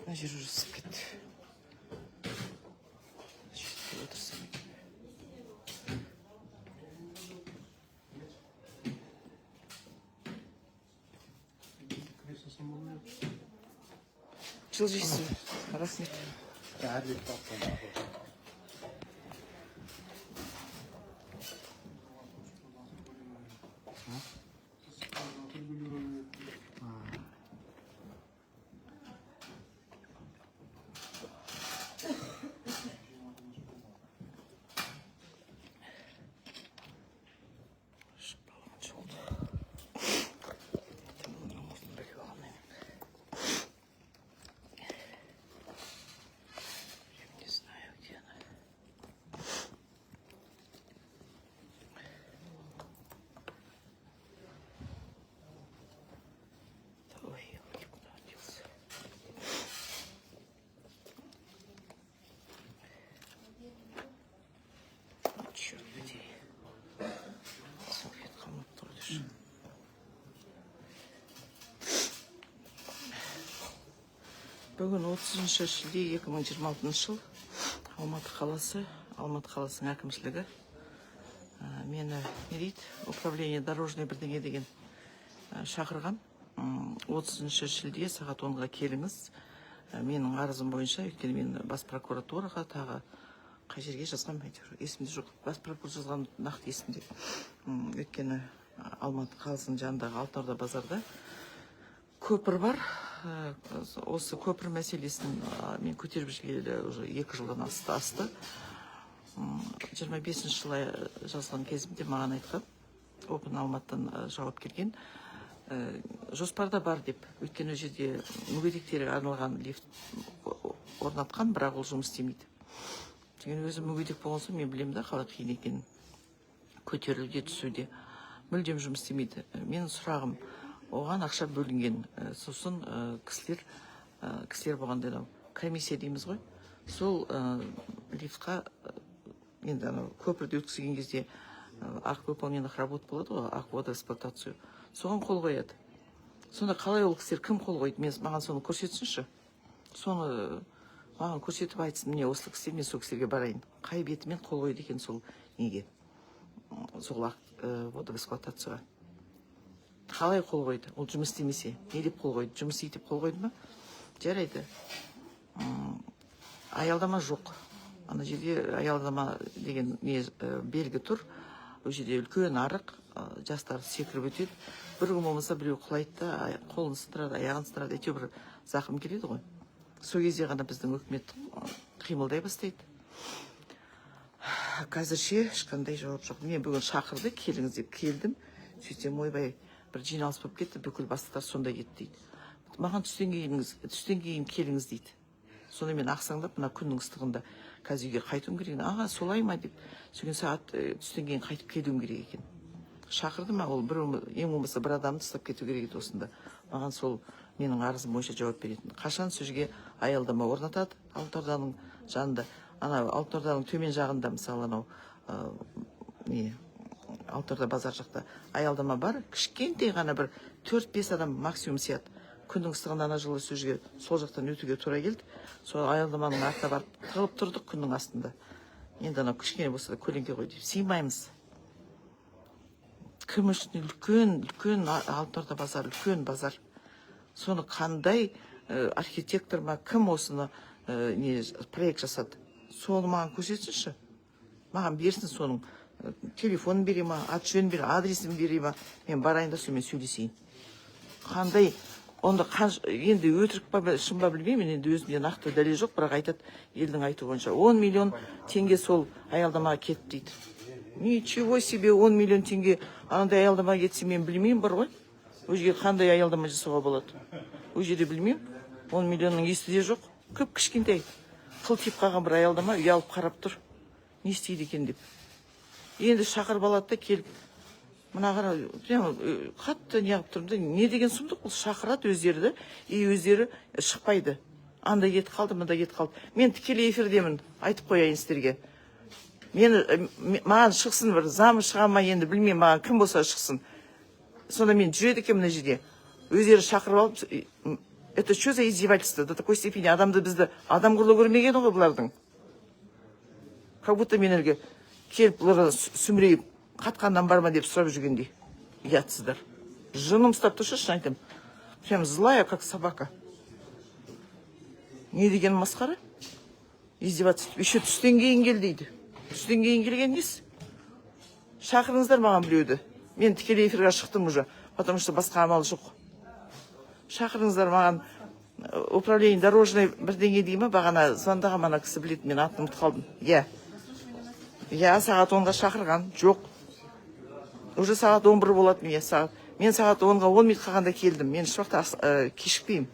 Мына жер уже ысып кетті. Шетке отырсам екен. Жылжисыз. Рахмет. Бүгін 30 шілде 2026 жыл Алматы қаласының әкімшілігі мені не дейді, управление дорожный бірдеңе деген шақырған. 30 шілде сағат 10-ға келіңіз. Менің арызым бойынша, өйткені мен бас прокуратураға тағы қай жерге жазған, есімде жоқ. Бас прокуратура жазған нақты есімде. Өйткені Алматы қаласының жанындағы Алтын Орда базарда көпір бар. Осы көпір мәселесін мен көтеріп жүргелі уже 2 жылдан асты. 25 жылы жазған кезімде маған айтқан, Open Алматыдан жауап келген. Жоспарда бар деп, өйткені жерде мүгедектерге арналған лифт орнатқан, бірақ ол жұмыс істемейді. Деген өзім мүгедек болған соң мен білемін да, қалай қиын екенін. Көтерілуде, түсуде мүлдем жұмыс істемейді. Менің сұрағым, оған ақша бөлінген, сосын кісілер болғанда комиссия дейміз ғой. Сол лифтқа енді көпірді өткізген кезде ақ выполненных работ болады ғой, ақ водоэксплуатацию. Соған қол қояды. Сонда қалай ол кісілер кім қол қойды? Маған соны көрсетсінші. Соны маған көрсетіп айтсын, міне осы кісілер, мен сол кісілерге барайын. Қай бетімен қол қойды екен сол неге? Сол ақ водоэксплуатацияға. Қалай қол қойды? Ол жұмыс істемесе, не деп қол қойды? Жұмыс етіп қол қойды ма? Жарайды. Аялдама жоқ. Ана жерде аялдама деген белгі тұр. Ол жерде үлкен арық, жастар секіріп өтеді. Бір күн болмаса біреу құлайды да, қолын сындырады, аяғын сындырады, әйтеуір бір зақым келеді ғой. Сол кезде ғана біздің үкімет қимылдай бастайды. Қазірше ешқандай жауап жоқ. Мен бүгін шақырды, келіңіз деп келдім. Сөйтсем, ойбай, бір жиналыс болып кетті, бүкіл бастықтар сонда кетті дейді. Маған түстен кейін келіңіз дейді. Сонда мен ақсаңдап, мына күннің ыстығында қазір үйге қайтуым керек. Аға, солай ма деп, сөйген сағат түстен кейін қайтып келуім керек екен. Шақырды ма, ол ең болмаса бір адамды ұстап кету керек еді осында. Маған сол менің арызым бойынша жауап беретін. Қашан сол жерге аялдама орнатады Алтын Орданың жанында. Ана Алтын Орданың төмен жағында, мысалы анау Алтын Орда базар жақта аялдама бар. Кішкентай ғана бір 4-5 адам максимум сияды. Күннің ыстығында ана жылы сол жерге сол жақтан өтуге тура келді. Сол аялдаманың артына барып тығылып тұрдық күннің астында. Енді анау кішкене болса да көлеңке ғой деп сыймаймыз. Кім үшін үлкен Алтын Орда базар, үлкен базар. Соны қандай архитектор ма, кім осыны проект жасады? Соны маған көрсетсінші. Маған берсін соның телефонын бере ма, ат жөнін бере, адресін бере ма, мен барайын да сонымен сөйлесейін. Қандай, онда енді өтірік па, шын ба білмеймін, енді өзімде нақты дәлел жоқ, бірақ айтады, елдің айту бойынша 10 миллион теңге сол аялдамаға кетті дейді. Ничего себе, 10 миллион теңге андай аялдамаға кетсе, мен білмеймін бар ғой. Ол жерге қандай аялдама жасауға болады? Ол жерде білмеймін. 10 миллионның есі де жоқ. Көп кішкентай қыл тиіп қалған бір аялдама ұялып қарап тұр. Не істейді екен деп. Енді шақырып алады да келіп, мына қара, қатты неғып тұрмды. Не деген сұмдық, ол шақырады өздері, өздері шықпайды. Анда кетіп қалды, мында кетіп қалды. Мен тікелей эфирдемін, айтып қояйын сіздерге. Маған шықсын бір замы шыға ма енді білмеймін, маған кім болса шықсын. Сонда мен жүреді екен мына жерде. Өздері шақырып алып, это что за издевательство? До такой степени адамды бізді адам қырлы көрмеген ғой бұлардың. Как будто мен әлгі келіп бұларға сүмірейіп, қатқаннан бар ма деп сұрап жүргендей. Ұятсыздар. Жыным ұстап тұршы, шын айтам. Прям злая, как собака. Не деген масқара? Издеваться. Еще түстен кейін кел дейді. Түстен кейін келген несі? Шақырыңыздар маған біреуді. Мен тікелей эфирге шықтым уже, потому что басқа амал жоқ. Шақырыңыздар маған управление дорожный бірдеңе деймі, бағана звондаған мана кісі білетін, мен атын ұмытып қалдым. Я сағат 10-ға шақырған, жоқ. Уже сағат 11 болады мен сағат. Мен сағат 10-ға 10 минут қалғанда келдім. Мен шуақта кешікпеймін.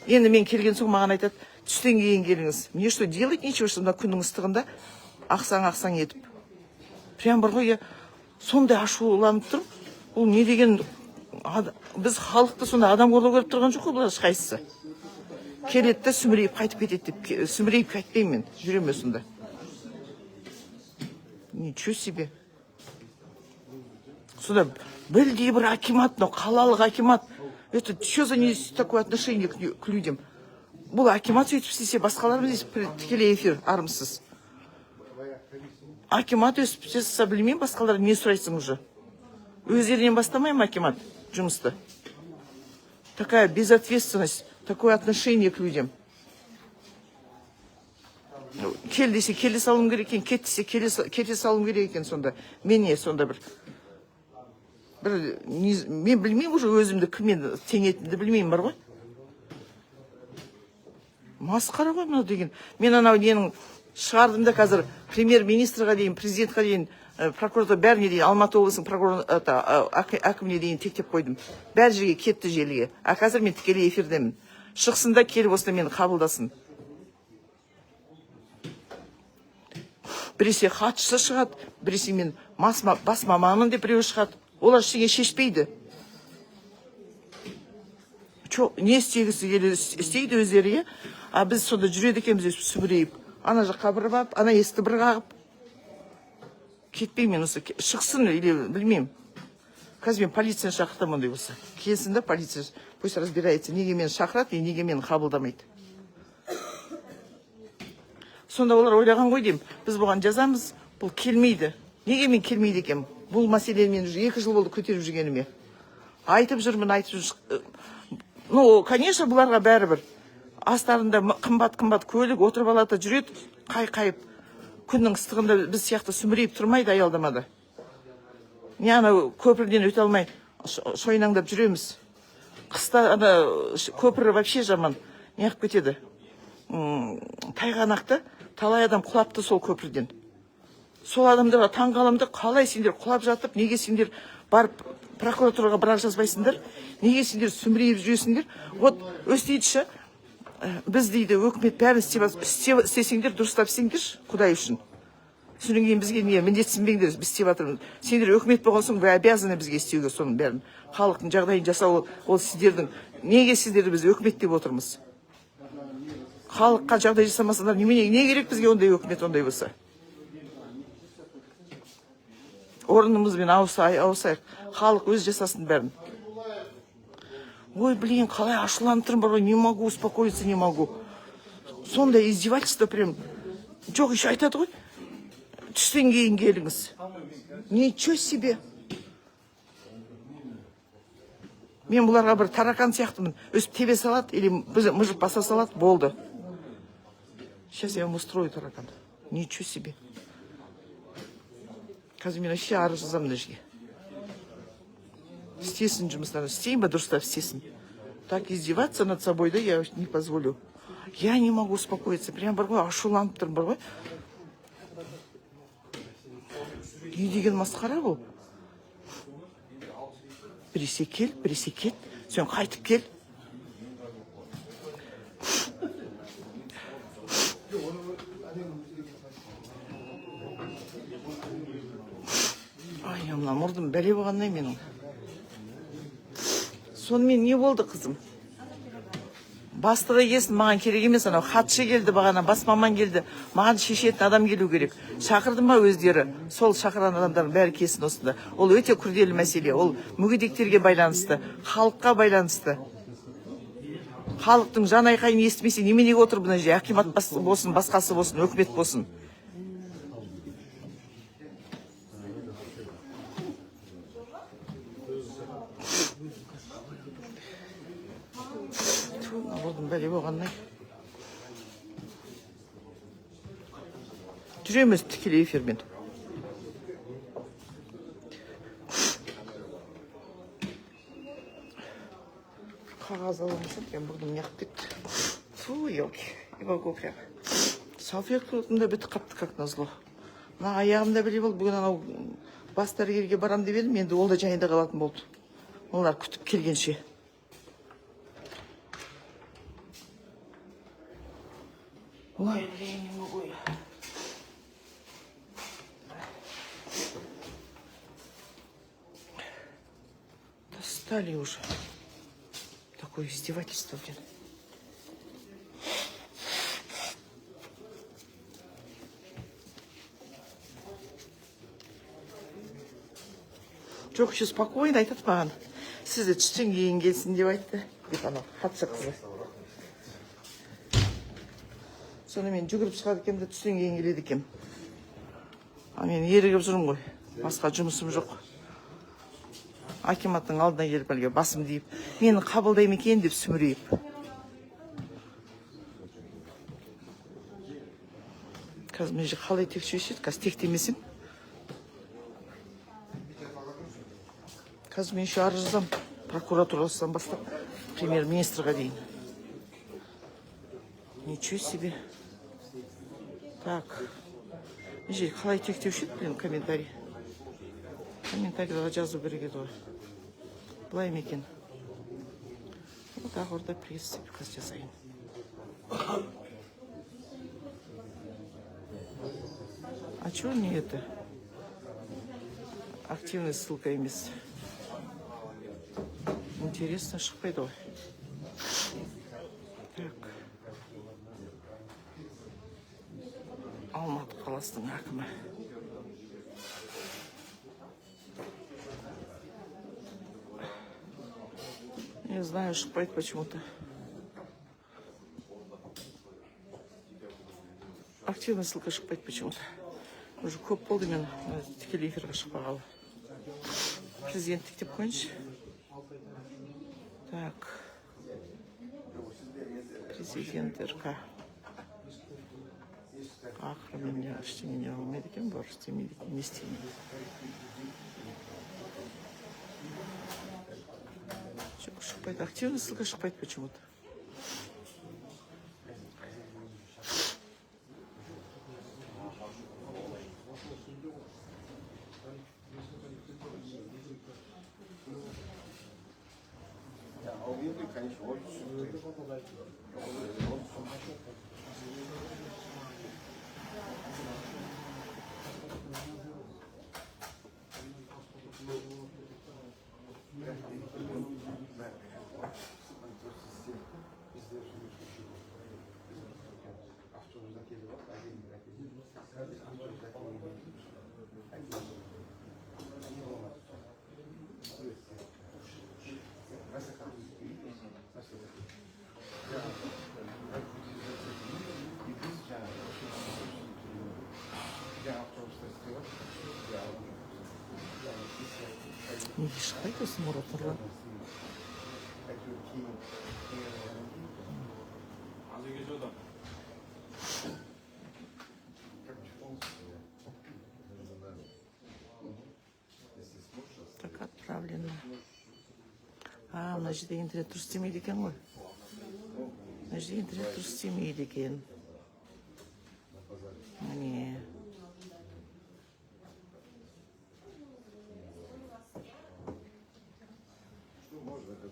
Енді мен келген соң маған айтады, түстен кейін келіңіз. Мне что, делать нечего, что мына күннің ыстығында ақсаң етіп. Прям бір ғой, сондай ашуланып тұрмын. Ол не деген, біз халықты сонда адам қорлау көріп тұрған жоқ қой бұлар ешқайсысы. Келеді де сүмірейіп қайтып кетеді деп, сүмірейіп қайтпаймын мен, жүремін сонда. Ничего себе. Сюда білдей бір акимат, но қалалық акимат. Это что за такое отношение к людям? Бұл акимат сөйтіп істесе, басқаларымыз здесь тікелей эфир, армысыз. Акимат өсіп істесе, білмеймін, басқалар не сұрайсың уже? Өздерінен бастамайым акимат жұмысты. Такая безответственность, такое отношение к людям. Кел десе, келе салым керек екен, кет десе, кете салым керек екен сонда. Мен не сонда бір, мен білмеймін уже өзімді кіммен теңетімді білмеймін бар ғой. Масқара ғой мынау деген. Мен анау ненің шығардым да қазір премьер-министрға дейін, президентқа дейін, прокуратура бәріне дейін, Алматы облысының әкіміне дейін тектеп қойдым. Бәр жерге кетті желіге. А қазір мен тікелей эфирдемін. Шықсында келіп осында мені қабылдасын. Біресе хатшысы шығады, біресе мен бас маманмын деп біреу шығады. Олар ештеңе шешпейді. Не істейді өздері, а біз сонда жүреді екенбіз сүмірейіп. Ана жаққа бір бап, ана есікті бір қағып. Кетпеймін осы, шықсын или білмеймін. Қазір мен полицияны шақыртам ондай болса. Келсін да полиция, пусть разбирается, неге мені шақырады, неге мені қабылдамайды. Сонда олар ойлаған ғой деймін, біз бұған жазамыз, бұл келмейді. Неге мен келмейді екем? Бұл мәселені мен 2 жыл болды көтеріп жүргеніме. Айтып жүрмін. Ну, конечно, бұларға бәрібір. Астарында қымбат көлік отырып алады, жүреді, қайып. Күннің ыстығында біз сияқты сүмірейіп тұрмайды аялдамада. Не ана көпірден өте алмай, шойнаңдап жүреміз. Қыста көпірі вообще жаман. Не қып кетеді? Тайғанақты, талай адам құлапты сол көпірден. Сол адамдарға таң қаламды, қалай сендер құлап жатып, неге сендер барып прокуратураға бірақ жазбайсыңдар, неге сендер сүмірейіп жүресіңдер? Вот өстейдіші, біз дейді, өкімет бәрін істесеңдер, дұрыстап істеңдерші, Құдай үшін. Содан кейін бізге не міндетсінбеңдер, біз істеп жатырмыз. Сендер өкімет болған соң, вы обязаны бізге істеуге соның бәрін. Халықтың жағдайын жасау, ол сіздердің, неге сіздерді біз өкімет деп отырмыз? Халыққа жағдай жасамасындар, не керек бізге ондай өкімет ондай болса? Орнымызбен ауысайық, халық өз жасасын бәрін. Ой, блин, қалай ашуланып тұрмын бар ғой, не могу, успокоиться не могу. Сондай издевательство прям. Жоқ, еще айтады ғой, түстен кейін келіңіз. Ничего себе. Мен бұларға бір таракан сияқтымын, өсіп тебе салады, или мұжып баса салады, болды. Сейчас я вам устрою таракан. Ничего себе. Қазір мен вообще арыз жазамын мына жерге. Істесін жұмыстарын, істейін ба дұрыстап істесін. Так издеваться над собой, да, я не позволю. Я не могу успокоиться, прям бар ғой, ашуланып тұрмын бар ғой. Не деген масқара бұл? Біресе кет, сен қайтып кел. Ай, мына мұрдым бәле болғандай менің. Сонымен не болды, қызым? Бастығы келсін, маған керек емес, анау хатшы келді бағана, бас маман келді, маған шешетін адам келу керек. Шақырды ма өздері, сол шақырған адамдардың бәрі келсін осында. Ол өте күрделі мәселе, ол мүгедектерге байланысты, халыққа байланысты. Халықтың жан айқайын естімесе неменеге отыр мына жерде, акимат болсын, басқасы болсын, өкімет болсын. Болдым бәле болғаннай. Жүреміз тікелей эфирмен. Қағаз аламын, мен бұрдым неғып кетті. Фу, елки, не могу прям. Салфеткамда бітіп қапты, как назло. Мына аяғымда біле болды, бүгін анау бас дәрігерге барам деп едім, енді ол да жайында қалатын болды. Олар күтіп келгенше. Ой, не могу я. Достали уже. Такое издевательство, блин. Жоқ, еще спокойно айтады маған. Сізді түстен кейін келсін деп айтты. Деп анау хатшы қызы. Соны мен жүгіріп шығады екем де түстен кейін келеді екем. Мен ерігіп жүрмін ғой. Басқа жұмысым жоқ. Акиматтың алдына келіп әлге басым дейіп, мені қабылдаймын екен деп сүмірейіп. Қазір мен қалай тексереді, қазір тектемесем. Қазір мен еще арыз жазам, прокуратурасынан бастап, премьер-министрға дейін. Ничего себе. Так. Мен қалай тектеуші еді, блин, комментарий. Комментарийға жазу керек еді ғой. Былай ма екен? Тағы орда пресс-приказ жасайын. А чё не это? Активная ссылка емес. Интересно, шықпайды ғой. Так. Алматы қаласының әкімі. Не знаю, шықпайды почему-то. Активная ссылка шықпайды почему-то. Уже көп болды мен тікелей эфирге шықпағалы. Президенттік деп қойыншы. Так. Президент РК. Ақыры мен ештеңе не болмайды екен, бар істемейді екен, не істемейді. Шықпайды, активный ссылка шықпайды почему-то. Не шықпайды осы мұратырлар. Так отправлено. А, мына жерде интернет дұрыс істемейді екен ғой. Мына жерде интернет дұрыс істемейді екен. Міне.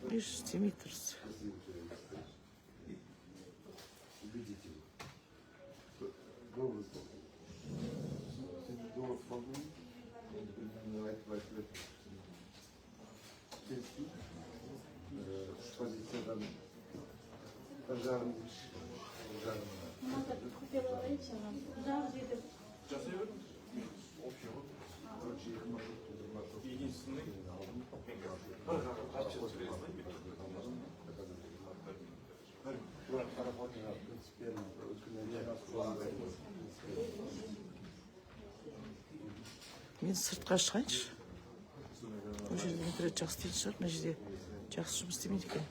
Видишь, істемей тұрсы. Там же Мен сыртқа шығайыншы. Бұл жерде интернет жақсы істейтін шығар, мына жерде жақсы жұмыс істемейді екен.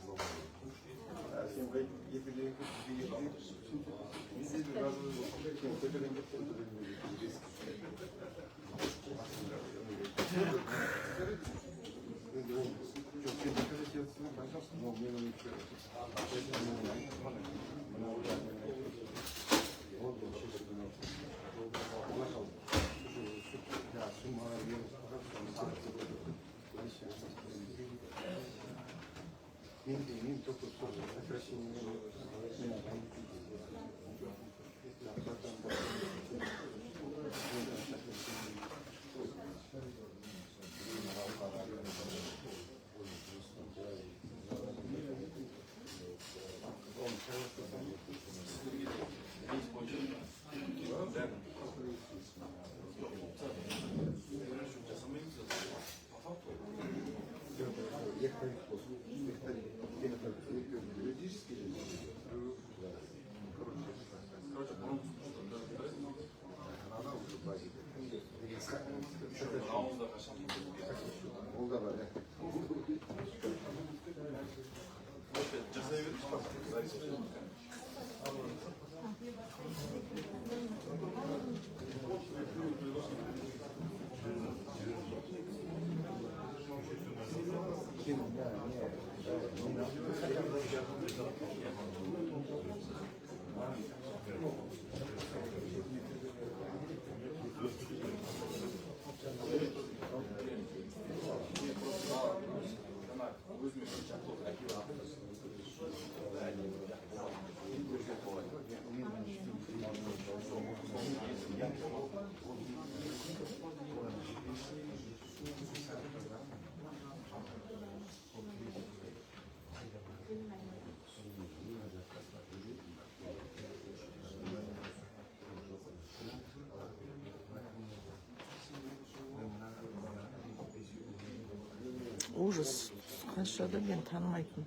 Ужас. Қанша адам мен танымайтын.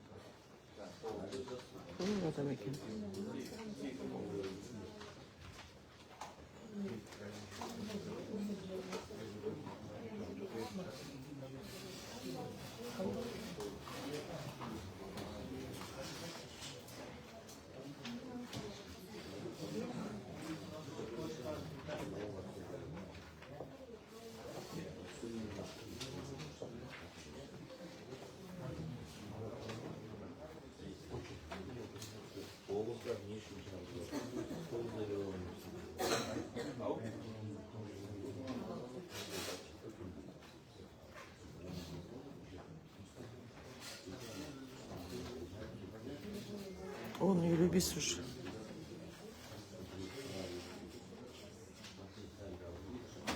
Көп адам екен. Он не любит уже.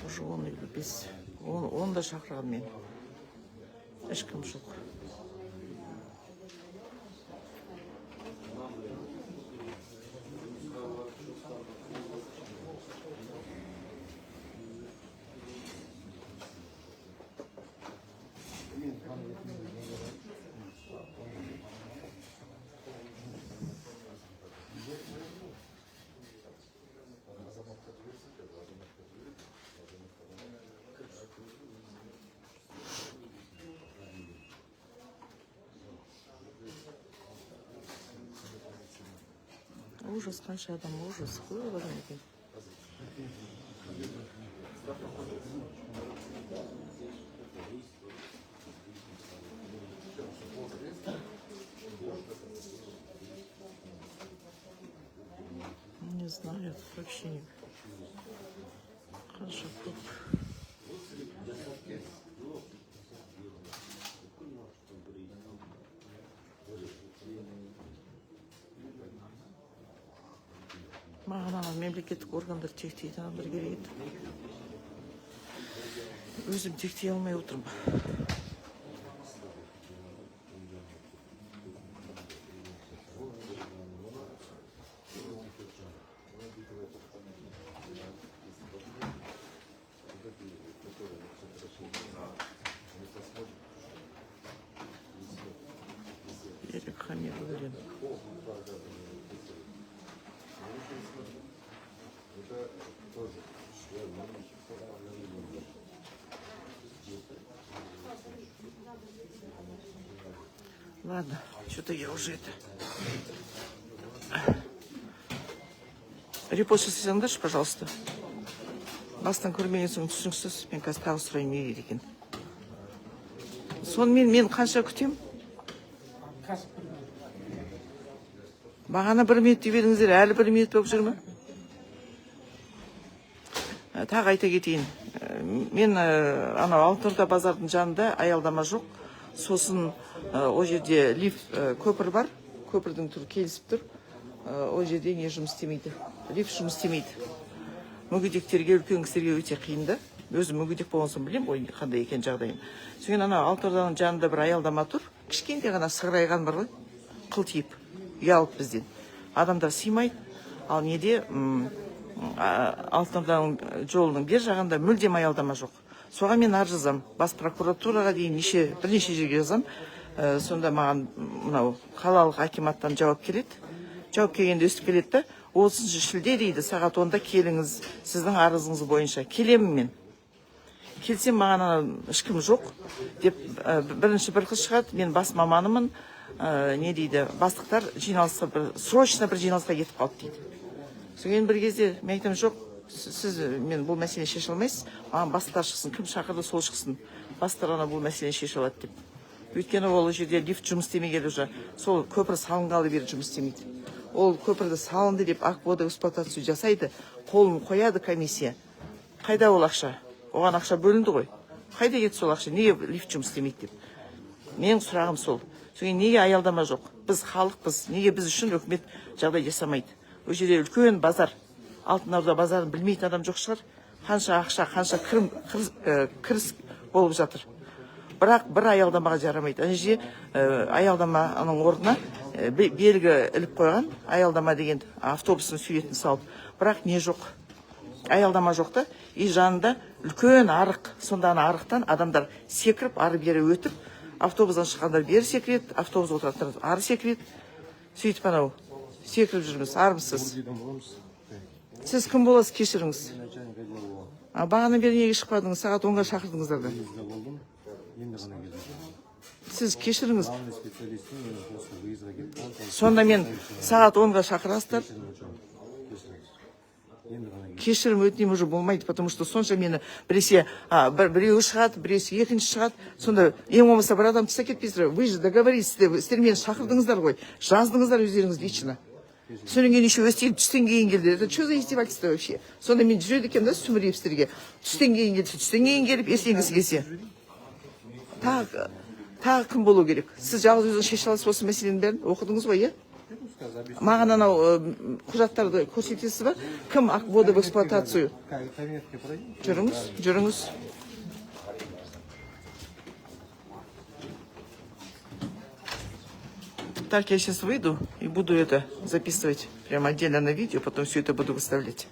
Уже он не любит. Он да шақырған мен. Ешкім жоқ. Ужас, қанша адам, ужас, көп адам екен. Не знаю, вообще не. Қанша көп. Маған ана мемлекеттік органдар тектейтін адамдар керек еді. Өзім тектей алмай отырмын. Ладно, что-то я уже это... Репост жасасаңдаршы, пожалуйста. Бастан көрмеген соң түсініксіз, мен қазір тағы сұрайын не дейді екен. Сонымен мен қанша күтем? Бағана 1 минут дей беріңіздер, әлі 1 минут болып жүр ме? Тағы айта кетейін. Мен анау Алтынорда базардың жанында аялдама жоқ. Сосын о жерде лифт көпір бар. Көпірдің түрі келісіп тұр. О жерде не жұмыс істемейді? Лифт жұмыс істемейді. Мүгедектерге, үлкен кісілерге өте қиынды. Өзім мүгедек болған соң білем ғой қандай екен жағдайым. Содан анау Алтынорданың жанында бір аялдама тұр. Кішкентай ғана сығырайған бар ғой. Қылтиып, ұялып бізден. Адамдар сыймайды. Ал неде Алтынорданың жолының бер жағында мүлдем аялдама жоқ. Соған мен арыз жазам. Бас прокуратураға дейін бірнеше жерге жазам. Сонда маған мынау қалалық акиматтан жауап келеді. Жауап келгенде өстіп келеді. 30 шілде дейді, сағат 10-да келіңіз, сіздің арызыңыз бойынша. Келемін мен. Келсем маған ешкім жоқ деп бірінші бір қыз шығады. Мен бас маманымын. Не дейді, бастықтар жиналысқа срочно бір жиналысқа кетіп қалды дейді. Содан бір кезде мен айтам, жоқ, сіз мен бұл мәселені шеше алмайсыз. Маған бастықтар шықсын, кім шақырды сол шықсын. Бастықтар ана бұл мәселені шеше алады деп. Өйткені ол жерде лифт жұмыс істемегелі уже. Сол көпір салынғалы бері жұмыс істемейді. Ол көпірді салынды деп Ақвода эксплуатацию жасайды. Қолын қояды комиссия. Қайда ол ақша? Оған ақша бөлінді ғой. Қайда кетті сол ақша? Неге лифт жұмыс істемейді деп. Менің сұрағым сол. Содан неге аялдама жоқ? Біз халықпыз. Неге біз үшін үкімет жағдай жасамайды? Ол жерде үлкен базар. Алтынорда базарын білмейтін адам жоқ шығар. Қанша ақша, қанша кіріс болып жатыр. Бірақ бір аялдамаға жарамайды. Ана жерде аялдаманың орнына белгі іліп қойған. Аялдама деген автобустың суретін салып. Бірақ не жоқ? Аялдама жоқ та. И жанында үлкен арық. Сонда ана арықтан адамдар секіріп, ары бері өтіп, автобустан шыққандар бері секіреді, автобус отырғандар ары секіреді. Сөйтіп анау секіріп жүрміз, армысыз. Сіз кім боласыз, кешіріңіз? Бағана бері неге шықпадыңыз? Сағат 10-ға шақырдыңыздар да. Сіз кешіріңіз. Сонда мен сағат 10-ға шақырасыздар. Кешірім өтінем уже болмайды, потому что сонша мені біреуі шығады, біреуі екінші шығады. Сонда ең болмаса бір адам тыста кетпейсіздер. Вы же договорились, сіздер мені шақырдыңыздар ғой. Жаздыңыздар өздеріңіз лично. Содан кейін еще өстен түстен кейін келді. Это что за издевательство вообще? Сонда мен жүреді екен да сүмірейіп сіздерге. Түстен кейін келіп естеңгісі келсе. Тағы кім болу керек? Сіз жалғыз өзіңіз шеше аласыз осы мәселенің бәрін? Оқыдыңыз ғой, иә? Маған анау құжаттарды көрсетесіз ба? Кім Ақвода в эксплуатацию? Жүріңіз. Так, я сейчас выйду и буду это записывать прямо отдельно на видео, потом все это буду выставлять.